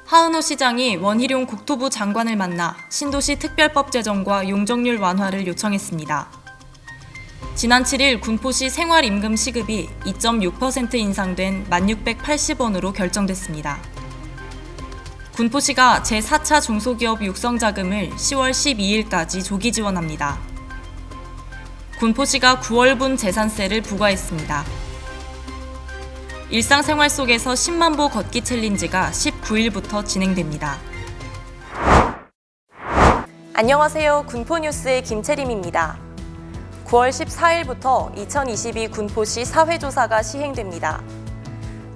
하은호 시장이 원희룡 국토부 장관을 만나 신도시 특별법 제정과 용적률 완화를 요청했습니다. 지난 7일 군포시 생활임금 시급이 2.6% 인상된 1,680원으로 결정됐습니다. 군포시가 제4차 중소기업 육성자금을 10월 12일까지 조기 지원합니다. 군포시가 9월분 재산세를 부과했습니다. 일상생활 속에서 10만 보 걷기 챌린지가 19일부터 진행됩니다. 안녕하세요. 군포뉴스의 김채림입니다. 9월 14일부터 2022 군포시 사회조사가 시행됩니다.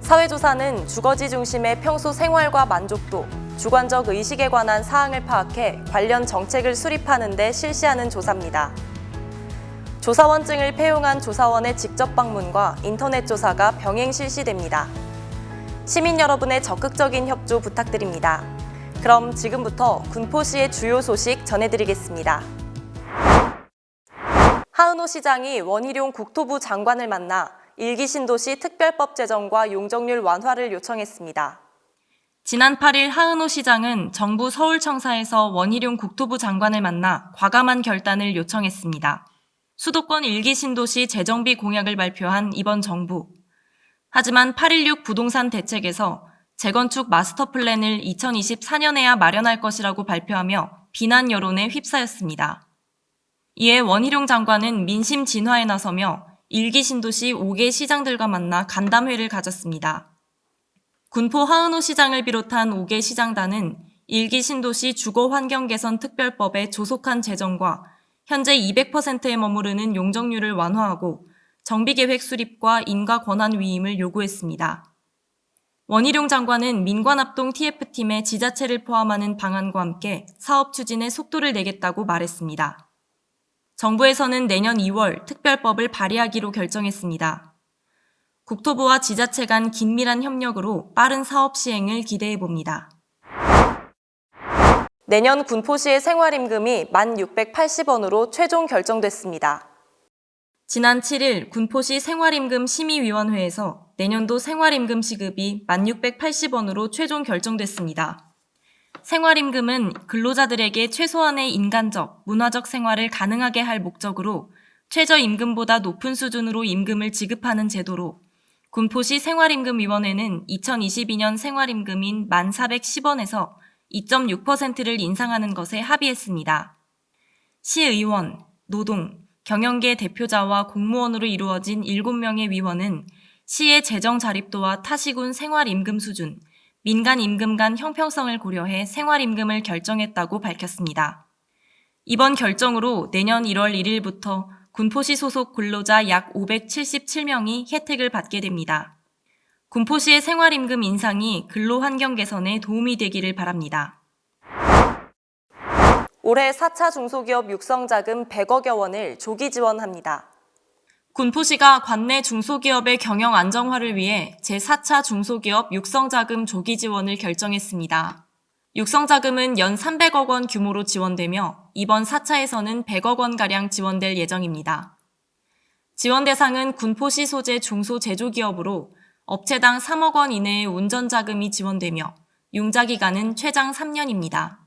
사회조사는 주거지 중심의 평소 생활과 만족도, 주관적 의식에 관한 사항을 파악해 관련 정책을 수립하는 데 실시하는 조사입니다. 조사원증을 폐용한 조사원의 직접 방문과 인터넷 조사가 병행 실시됩니다. 시민 여러분의 적극적인 협조 부탁드립니다. 그럼 지금부터 군포시의 주요 소식 전해드리겠습니다. 하은호 시장이 원희룡 국토부 장관을 만나 1기 신도시 특별법 제정과 용적률 완화를 요청했습니다. 지난 8일 하은호 시장은 정부 서울청사에서 원희룡 국토부 장관을 만나 과감한 결단을 요청했습니다. 수도권 1기 신도시 재정비 공약을 발표한 이번 정부. 하지만 8.16 부동산 대책에서 재건축 마스터 플랜을 2024년에야 마련할 것이라고 발표하며 비난 여론에 휩싸였습니다. 이에 원희룡 장관은 민심 진화에 나서며 1기 신도시 5개 시장들과 만나 간담회를 가졌습니다. 군포 하은호 시장을 비롯한 5개 시장단은 1기 신도시 주거환경개선 특별법의 조속한 제정과 현재 200%에 머무르는 용적률을 완화하고 정비계획 수립과 인가 권한 위임을 요구했습니다. 원희룡 장관은 민관합동 TF팀의 지자체를 포함하는 방안과 함께 사업 추진에 속도를 내겠다고 말했습니다. 정부에서는 내년 2월 특별법을 발의하기로 결정했습니다. 국토부와 지자체 간 긴밀한 협력으로 빠른 사업 시행을 기대해봅니다. 내년 군포시의 생활임금이 1,680원으로 최종 결정됐습니다. 지난 7일 군포시 생활임금 심의위원회에서 내년도 생활임금 시급이 1,680원으로 최종 결정됐습니다. 생활임금은 근로자들에게 최소한의 인간적, 문화적 생활을 가능하게 할 목적으로 최저임금보다 높은 수준으로 임금을 지급하는 제도로 군포시 생활임금위원회는 2022년 생활임금인 1,410원에서 2.6%를 인상하는 것에 합의했습니다. 시의원, 노동, 경영계 대표자와 공무원으로 이루어진 7명의 위원은 시의 재정 자립도와 타시군 생활임금 수준, 민간임금 간 형평성을 고려해 생활임금을 결정했다고 밝혔습니다. 이번 결정으로 내년 1월 1일부터 군포시 소속 근로자 약 577명이 혜택을 받게 됩니다. 군포시의 생활임금 인상이 근로환경 개선에 도움이 되기를 바랍니다. 올해 4차 중소기업 육성자금 100억여 원을 조기 지원합니다. 군포시가 관내 중소기업의 경영 안정화를 위해 제4차 중소기업 육성자금 조기 지원을 결정했습니다. 육성자금은 연 300억 원 규모로 지원되며 이번 4차에서는 100억 원가량 지원될 예정입니다. 지원 대상은 군포시 소재 중소제조기업으로 업체당 3억 원 이내의 운전자금이 지원되며 융자기간은 최장 3년입니다.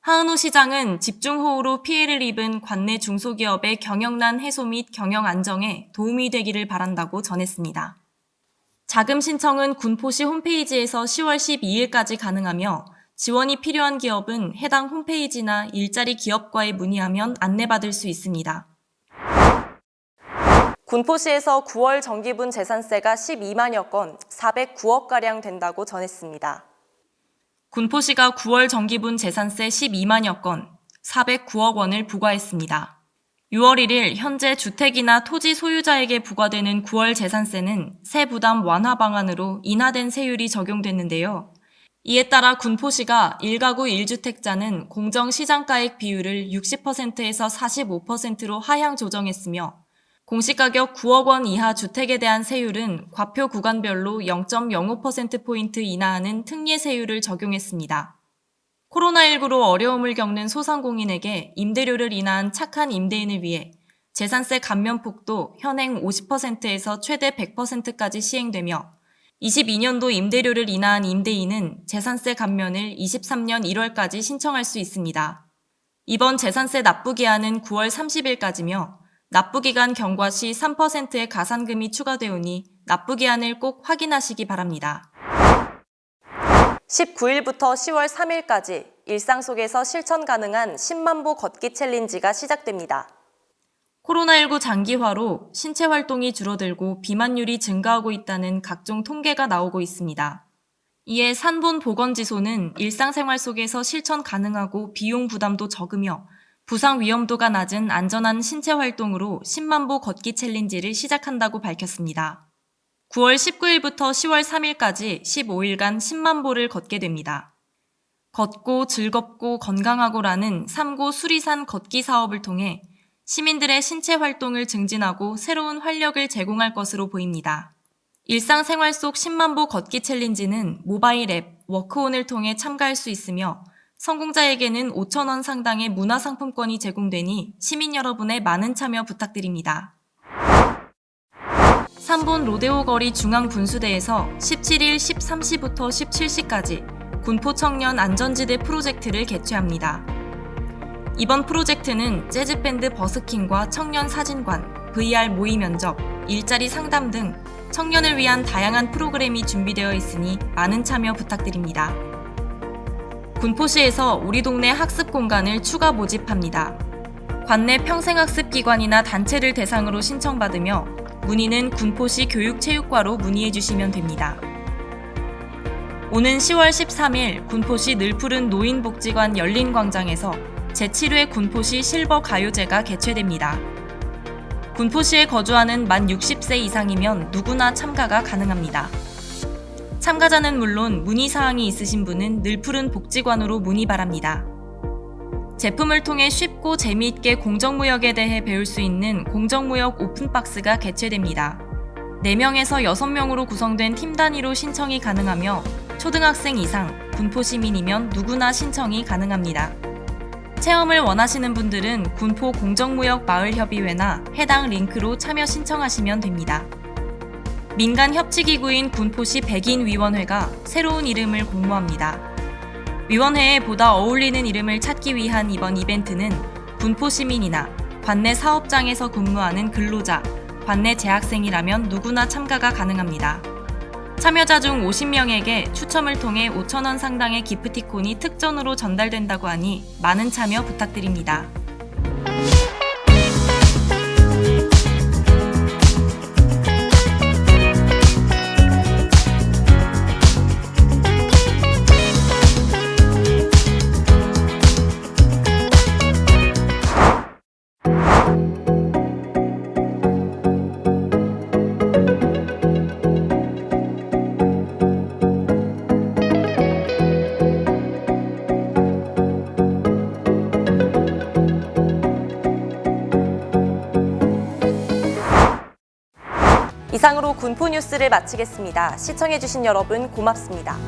하은호 시장은 집중호우로 피해를 입은 관내 중소기업의 경영난 해소 및 경영 안정에 도움이 되기를 바란다고 전했습니다. 자금 신청은 군포시 홈페이지에서 10월 12일까지 가능하며 지원이 필요한 기업은 해당 홈페이지나 일자리 기업과에 문의하면 안내받을 수 있습니다. 군포시에서 9월 정기분 재산세가 12만여 건, 409억가량 된다고 전했습니다. 군포시가 9월 정기분 재산세 12만여 건, 409억 원을 부과했습니다. 6월 1일 현재 주택이나 토지 소유자에게 부과되는 9월 재산세는 세 부담 완화 방안으로 인하된 세율이 적용됐는데요. 이에 따라 군포시가 1가구 1주택자는 공정시장가액 비율을 60%에서 45%로 하향 조정했으며 공시가격 9억 원 이하 주택에 대한 세율은 과표 구간별로 0.05%포인트 인하하는 특례 세율을 적용했습니다. 코로나19로 어려움을 겪는 소상공인에게 임대료를 인하한 착한 임대인을 위해 재산세 감면폭도 현행 50%에서 최대 100%까지 시행되며 22년도 임대료를 인하한 임대인은 재산세 감면을 23년 1월까지 신청할 수 있습니다. 이번 재산세 납부기한은 9월 30일까지며 납부기간 경과 시 3%의 가산금이 추가되오니 납부기한을 꼭 확인하시기 바랍니다. 19일부터 10월 3일까지 일상 속에서 실천 가능한 10만 보 걷기 챌린지가 시작됩니다. 코로나19 장기화로 신체 활동이 줄어들고 비만율이 증가하고 있다는 각종 통계가 나오고 있습니다. 이에 산본보건지소는 일상생활 속에서 실천 가능하고 비용 부담도 적으며 부상 위험도가 낮은 안전한 신체 활동으로 10만 보 걷기 챌린지를 시작한다고 밝혔습니다. 9월 19일부터 10월 3일까지 15일간 10만 보를 걷게 됩니다. 걷고 즐겁고 건강하고라는 3고 수리산 걷기 사업을 통해 시민들의 신체 활동을 증진하고 새로운 활력을 제공할 것으로 보입니다. 일상생활 속 10만 보 걷기 챌린지는 모바일 앱 워크온을 통해 참가할 수 있으며 성공자에게는 5,000원 상당의 문화상품권이 제공되니 시민 여러분의 많은 참여 부탁드립니다. 산본 로데오 거리 중앙분수대에서 17일 13시부터 17시까지 군포 청년 안전지대 프로젝트를 개최합니다. 이번 프로젝트는 재즈밴드 버스킹과 청년 사진관, VR 모의 면접, 일자리 상담 등 청년을 위한 다양한 프로그램이 준비되어 있으니 많은 참여 부탁드립니다. 군포시에서 우리 동네 학습 공간을 추가 모집합니다. 관내 평생학습기관이나 단체를 대상으로 신청받으며 문의는 군포시 교육체육과로 문의해 주시면 됩니다. 오는 10월 13일 군포시 늘푸른 노인복지관 열린광장에서 제7회 군포시 실버 가요제가 개최됩니다. 군포시에 거주하는 만 60세 이상이면 누구나 참가가 가능합니다. 참가자는 물론 문의사항이 있으신 분은 늘푸른 복지관으로 문의 바랍니다. 제품을 통해 쉽고 재미있게 공정무역에 대해 배울 수 있는 공정무역 오픈박스가 개최됩니다. 4명에서 6명으로 구성된 팀 단위로 신청이 가능하며 초등학생 이상, 군포 시민이면 누구나 신청이 가능합니다. 체험을 원하시는 분들은 군포 공정무역마을협의회나 해당 링크로 참여 신청하시면 됩니다. 민간협치기구인 군포시 백인위원회가 새로운 이름을 공모합니다. 위원회에 보다 어울리는 이름을 찾기 위한 이번 이벤트는 군포 시민이나 관내 사업장에서 근무하는 근로자, 관내 재학생이라면 누구나 참가가 가능합니다. 참여자 중 50명에게 추첨을 통해 5,000원 상당의 기프티콘이 특전으로 전달된다고 하니 많은 참여 부탁드립니다. 이상으로 군포 뉴스를 마치겠습니다. 시청해주신 여러분 고맙습니다.